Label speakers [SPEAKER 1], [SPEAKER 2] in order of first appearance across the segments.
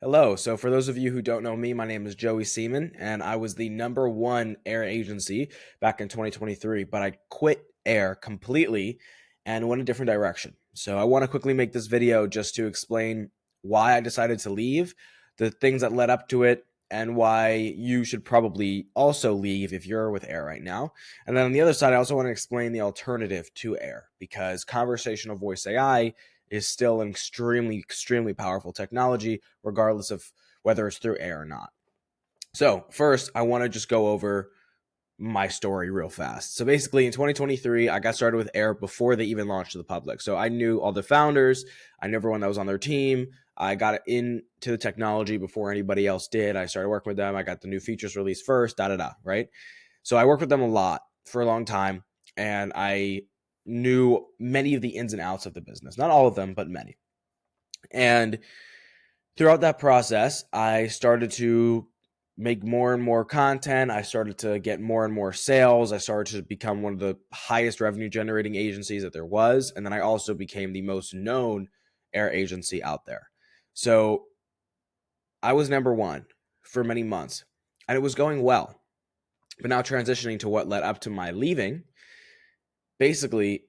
[SPEAKER 1] Hello. So, for those of you who don't know me, my name is Joey Seaman, and I was the number one Air agency back in 2023. But I quit Air completely and went a different direction. So, I want to quickly make this video just to explain why I decided to leave, the things that led up to it, and why you should probably also leave if you're with Air right now. And then on the other side, I also want to explain the alternative to Air because conversational voice AI is still an extremely powerful technology, regardless of whether it's through air or not. So, first, I want to just go over my story real fast. So, basically, in 2023, I got started with Air before they even launched to the public. So, I knew all the founders, I knew everyone that was on their team. I got into the technology before anybody else did. I started working with them. I got the new features released first, right? So, I worked with them a lot for a long time, and I knew many of the ins and outs of the business. Not all of them, but many. And throughout that process, I started to make more and more content. I started to get more and more sales. I started to become one of the highest revenue generating agencies that there was. And then I also became the most known air agency out there. So I was number one for many months and it was going well. But now transitioning to what led up to my leaving, basically,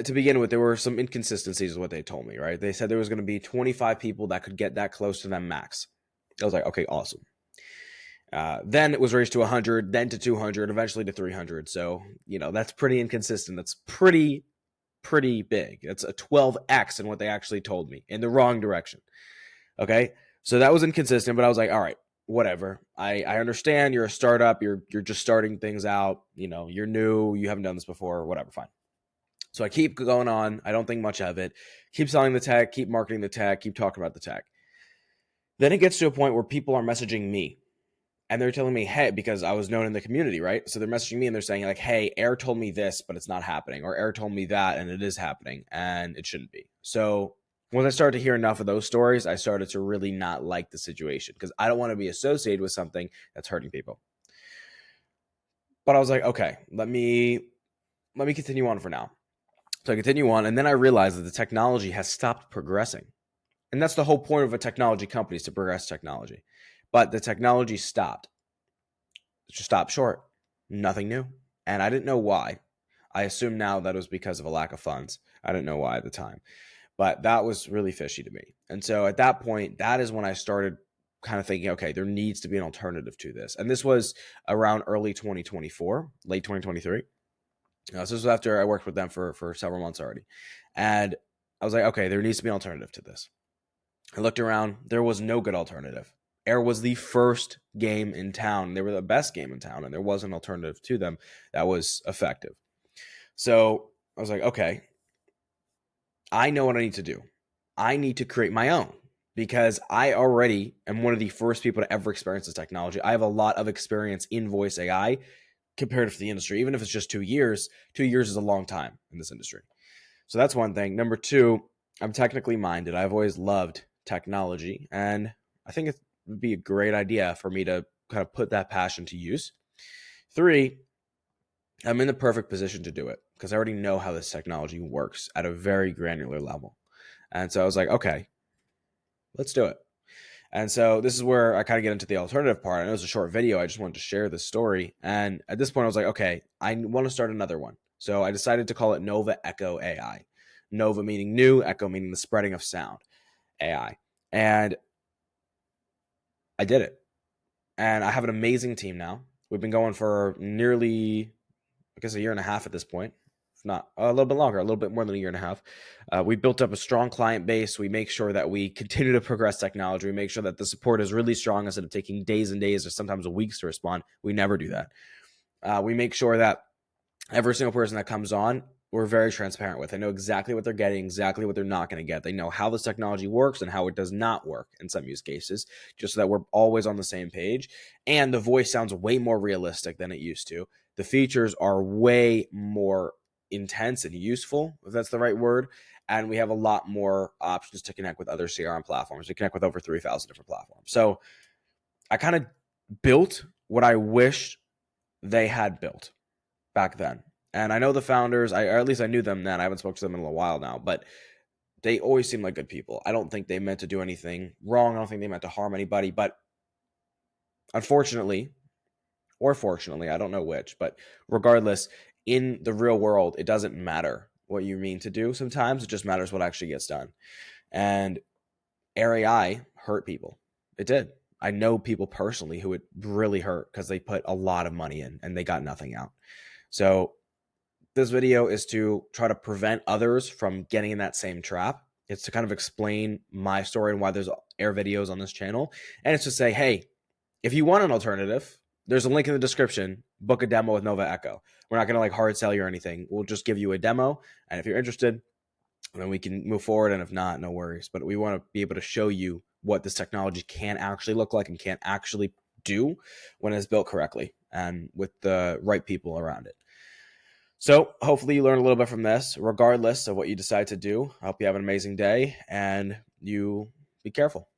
[SPEAKER 1] to begin with, there were some inconsistencies with what they told me, right? They said there was going to be 25 people that could get that close to them max. I was like, okay, awesome. Then it was raised to 100, then to 200, eventually to 300. So, that's pretty inconsistent. That's pretty big. It's a 12x in what they actually told me in the wrong direction. Okay. So that was inconsistent, but I was like, all right, whatever. I understand you're a startup. You're just starting things out. You're new. You haven't done this before. Whatever. Fine. So I keep going on. I don't think much of it. Keep selling the tech, keep marketing the tech, keep talking about the tech. Then it gets to a point where people are messaging me and they're telling me, hey, because I was known in the community, right? So they're messaging me and they're saying, like, hey, Air told me this, but it's not happening. Or Air told me that and it is happening and it shouldn't be. So once I started to hear enough of those stories, I started to really not like the situation because I don't want to be associated with something that's hurting people. But I was like, okay, let me continue on for now. So I continue on, and then I realized that the technology has stopped progressing. And that's the whole point of a technology company is to progress technology. But the technology stopped. It just stopped short. Nothing new. And I didn't know why. I assume now that it was because of a lack of funds. I didn't know why at the time. But that was really fishy to me. And so at that point, that is when I started kind of thinking, okay, there needs to be an alternative to this. And this was around early 2024, late 2023. So this was after I worked with them for several months already. And I was like, okay, there needs to be an alternative to this. I looked around. There was no good alternative. Air was the first game in town. They were the best game in town, and there was an alternative to them that was effective. So I was like, okay, I know what I need to do. I need to create my own because I already am one of the first people to ever experience this technology. I have a lot of experience in voice AI comparative to the industry. Even if it's just 2 years, 2 years is a long time in this industry. So that's one thing. Number two, I'm technically minded. I've always loved technology, and I think it would be a great idea for me to kind of put that passion to use. Three, I'm in the perfect position to do it because I already know how this technology works at a very granular level. And so I was like, okay, let's do it. And so this is where I kind of get into the alternative part. I know it was a short video. I just wanted to share this story. And at this point, I was like, okay, I want to start another one. So I decided to call it Nova Echo AI. Nova meaning new, Echo meaning the spreading of sound AI. And I did it. And I have an amazing team now. We've been going for nearly, I guess, a year and a half at this point. If not a little bit longer, a little bit more than a year and a half. We built up a strong client base. We make sure that we continue to progress technology. We make sure that the support is really strong instead of taking days and days or sometimes weeks to respond. We never do that. We make sure that every single person that comes on, we're very transparent with. They know exactly what they're getting, exactly what they're not going to get. They know how this technology works and how it does not work in some use cases, just so that we're always on the same page. And the voice sounds way more realistic than it used to. The features are way more intense and useful, if that's the right word. And we have a lot more options to connect with other CRM platforms. We connect with over 3,000 different platforms. So I kind of built what I wish they had built back then. And I know the founders, or at least I knew them then. I haven't spoken to them in a little while now, but they always seem like good people. I don't think they meant to do anything wrong. I don't think they meant to harm anybody. But unfortunately, or fortunately, I don't know which, but regardless, in the real world, it doesn't matter what you mean to do. Sometimes it just matters what actually gets done. And Air.AI hurt people. It did. I know people personally who it really hurt because they put a lot of money in and they got nothing out. So this video is to try to prevent others from getting in that same trap. It's to kind of explain my story and why there's air videos on this channel. And it's to say, hey, if you want an alternative, there's a link in the description. Book a demo with Nova Echo. We're not going to like hard sell you or anything. We'll just give you a demo. And if you're interested, then we can move forward. And if not, no worries. But we want to be able to show you what this technology can actually look like and can actually do when it's built correctly and with the right people around it. So hopefully you learn a little bit from this, regardless of what you decide to do. I hope you have an amazing day and you be careful.